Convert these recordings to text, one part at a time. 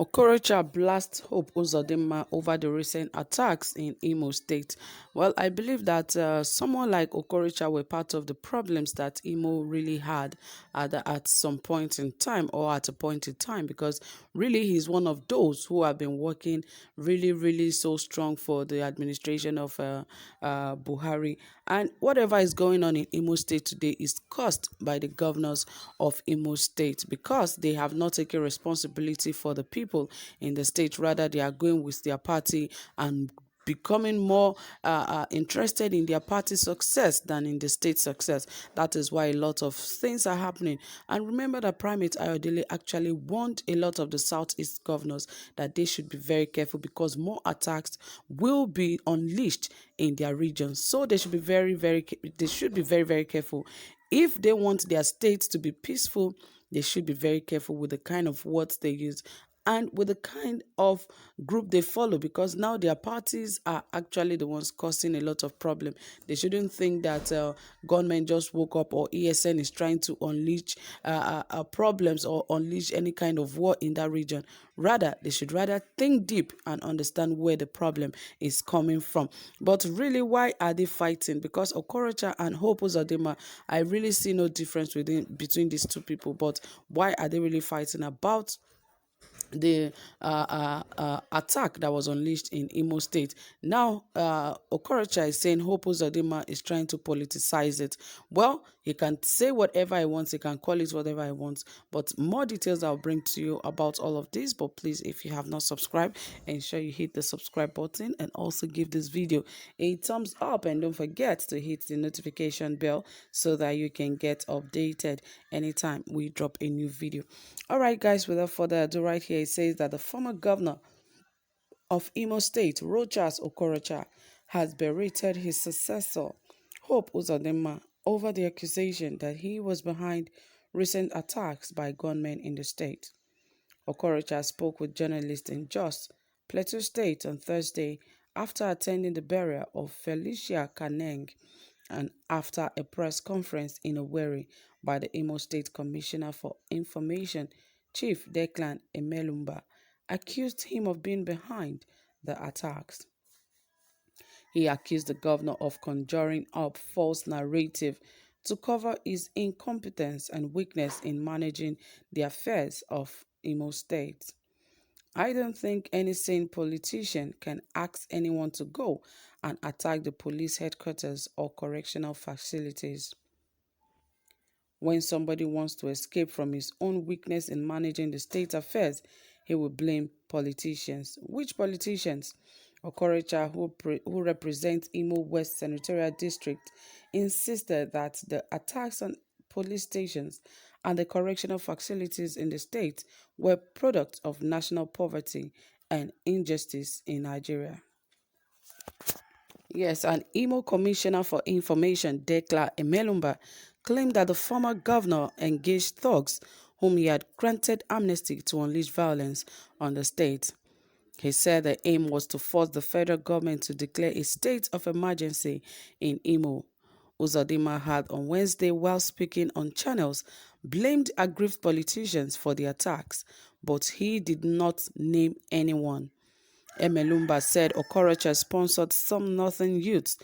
Okorocha blasts Hope Uzodinma over the recent attacks in Imo State. Well, I believe that someone like Okorocha were part of the problems that Imo really had at some point in time or at a point in time, because really he's one of those who have been working really so strong for the administration of Buhari. And whatever is going on in Imo State today is caused by the governors of Imo State, because they have not taken responsibility for the people in the state. Rather, they are going with their party and becoming more interested in their party success than in the state success. That is why a lot of things are happening. And remember that Primate Ayodele actually warned a lot of the Southeast governors that they should be very careful, because more attacks will be unleashed in their regions. So they should be very careful. If they want their states to be peaceful, they should be very careful with the kind of words they use and with the kind of group they follow, because now their parties are actually the ones causing a lot of problem. They shouldn't think that government just woke up or ESN is trying to unleash problems or unleash any kind of war in that region. Rather, they should rather think deep and understand where the problem is coming from. But really, why are they fighting? Because Okorocha and Hope Uzodinma, I really see no difference between these two people. But why are they really fighting about the attack that was unleashed in Imo State? Now, Okorocha is saying Hope Uzodinma is trying to politicize it. Well, he can say whatever he wants, he can call it whatever he wants, but more details I'll bring to you about all of this. But please, if you have not subscribed, ensure you hit the subscribe button and also give this video a thumbs up, and don't forget to hit the notification bell so that you can get updated anytime we drop a new video. All right, guys, without further ado, right here it says that the former governor of Imo State, Rochas Okorocha, has berated his successor, Hope Uzodinma, over the accusation that he was behind recent attacks by gunmen in the state. Okorocha spoke with journalists in Jos, Plateau State on Thursday after attending the burial of Felicia Kaneng and after a press conference in Owerri by the Imo State Commissioner for Information, Chief Declan Emelumba, accused him of being behind the attacks. He accused the governor of conjuring up false narrative to cover his incompetence and weakness in managing the affairs of Imo State. I don't think any sane politician can ask anyone to go and attack the police headquarters or correctional facilities. When somebody wants to escape from his own weakness in managing the state affairs, he will blame politicians. Which politicians? Okorocha, who represents Imo West Senatorial District, insisted that the attacks on police stations and the correctional facilities in the state were products of national poverty and injustice in Nigeria. Yes, an Imo Commissioner for Information, Declan Emelumba, claimed that the former governor engaged thugs whom he had granted amnesty to unleash violence on the state. He said the aim was to force the federal government to declare a state of emergency in Imo. Uzodinma had on Wednesday, while speaking on channels, blamed aggrieved politicians for the attacks, but he did not name anyone. Emelumba said Okorocha sponsored some northern youths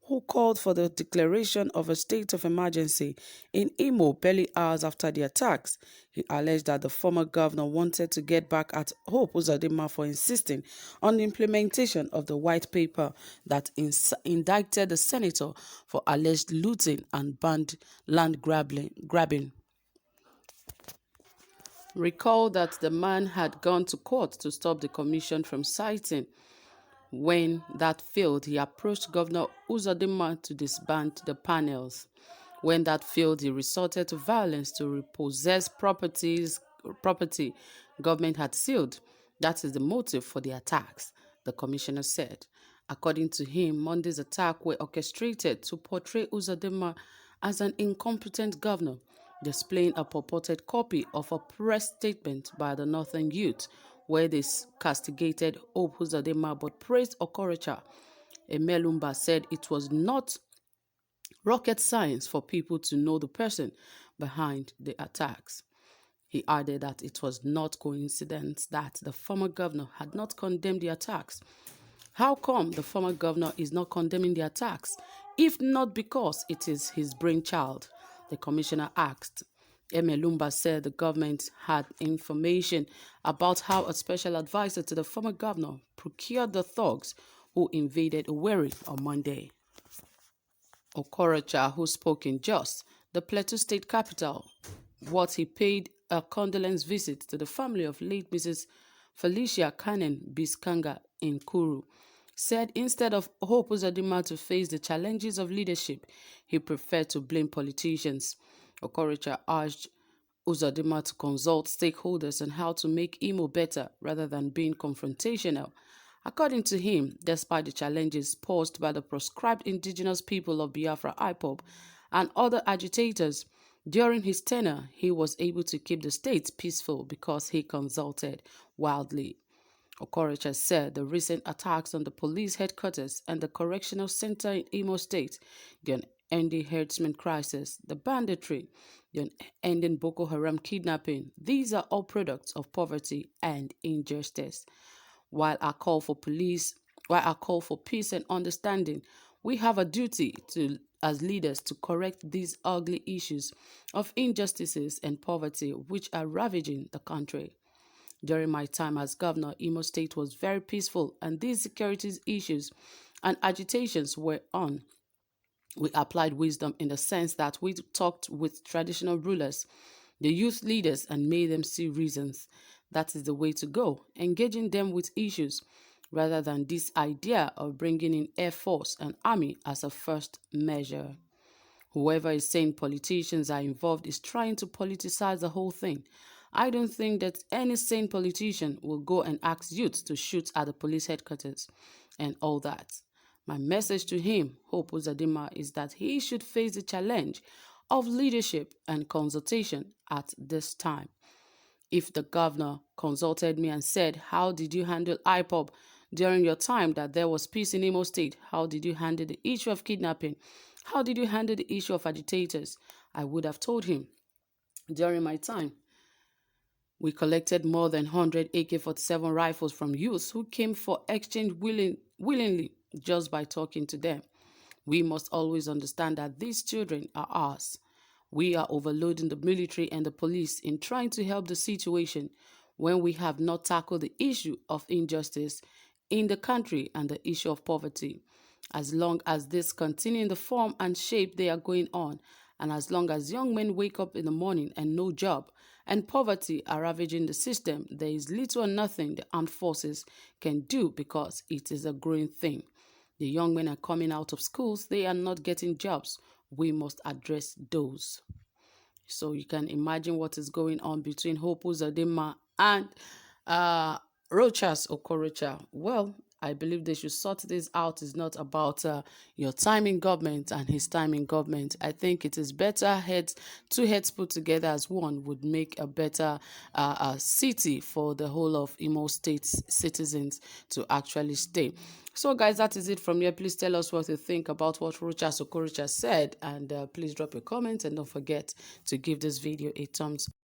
who called for the declaration of a state of emergency in Imo barely hours after the attacks. He alleged that the former governor wanted to get back at Hope Uzodinma for insisting on the implementation of the white paper that indicted the senator for alleged looting and banned land grabbing. Recall that the man had gone to court to stop the commission from citing. When that failed, he approached Governor Uzodinma to disband the panels. When that failed, he resorted to violence to repossess property government had sealed. That is the motive for the attacks, the commissioner said. According to him, Monday's attacks were orchestrated to portray Uzodinma as an incompetent governor, displaying a purported copy of a press statement by the Northern Youth, where they castigated Hope Uzodinma but praised Okorocha. Emelumba said it was not rocket science for people to know the person behind the attacks. He added that it was not coincidence that the former governor had not condemned the attacks. How come the former governor is not condemning the attacks, if not because it is his brainchild? The commissioner asked. Emelumba said the government had information about how a special advisor to the former governor procured the thugs who invaded Owerri on Monday. Okorocha, who spoke in Jos, the Plateau State capital, he paid a condolence visit to the family of late Mrs. Felicia Kanen Biskanga in Kuru, said instead of Hope Uzodinma to face the challenges of leadership, he preferred to blame politicians. Okorocha urged Uzodinma to consult stakeholders on how to make Imo better rather than being confrontational. According to him, despite the challenges posed by the proscribed indigenous people of Biafra IPOB and other agitators, during his tenure, he was able to keep the state peaceful because he consulted wildly. Okorocha said the recent attacks on the police headquarters and the correctional center in Imo State, the unending herdsman crisis, the banditry, the unending Boko Haram kidnapping, these are all products of poverty and injustice. While I call for peace and understanding, we have a duty as leaders to correct these ugly issues of injustices and poverty which are ravaging the country. During my time as governor, Imo State was very peaceful and these security issues and agitations were on. We applied wisdom in the sense that we talked with traditional rulers, the youth leaders, and made them see reasons. That is the way to go, engaging them with issues rather than this idea of bringing in Air Force and Army as a first measure. Whoever is saying politicians are involved is trying to politicize the whole thing. I don't think that any sane politician will go and ask youth to shoot at the police headquarters and all that. My message to him, Hope Uzodinma, is that he should face the challenge of leadership and consultation at this time. If the governor consulted me and said, "How did you handle IPOB during your time that there was peace in Imo State? How did you handle the issue of kidnapping? How did you handle the issue of agitators?" I would have told him, during my time, we collected more than 100 AK-47 rifles from youths who came for exchange willingly just by talking to them. We must always understand that these children are ours. We are overloading the military and the police in trying to help the situation when we have not tackled the issue of injustice in the country and the issue of poverty. As long as this continue in the form and shape they are going on, and as long as young men wake up in the morning and no job, and poverty are ravaging the system, there is little or nothing the armed forces can do because it is a growing thing. The young men are coming out of schools, they are not getting jobs. We must address those. So you can imagine what is going on between Hope Uzodinma and Rochas Okorocha. Well, I believe they should sort this out. It's not about your time in government and his time in government. I think it is better two heads put together as one would make a better city for the whole of Imo State's citizens to actually stay. So guys, that is it from here. Please tell us what you think about what Rochas Okorocha said, and please drop a comment and don't forget to give this video a thumbs up.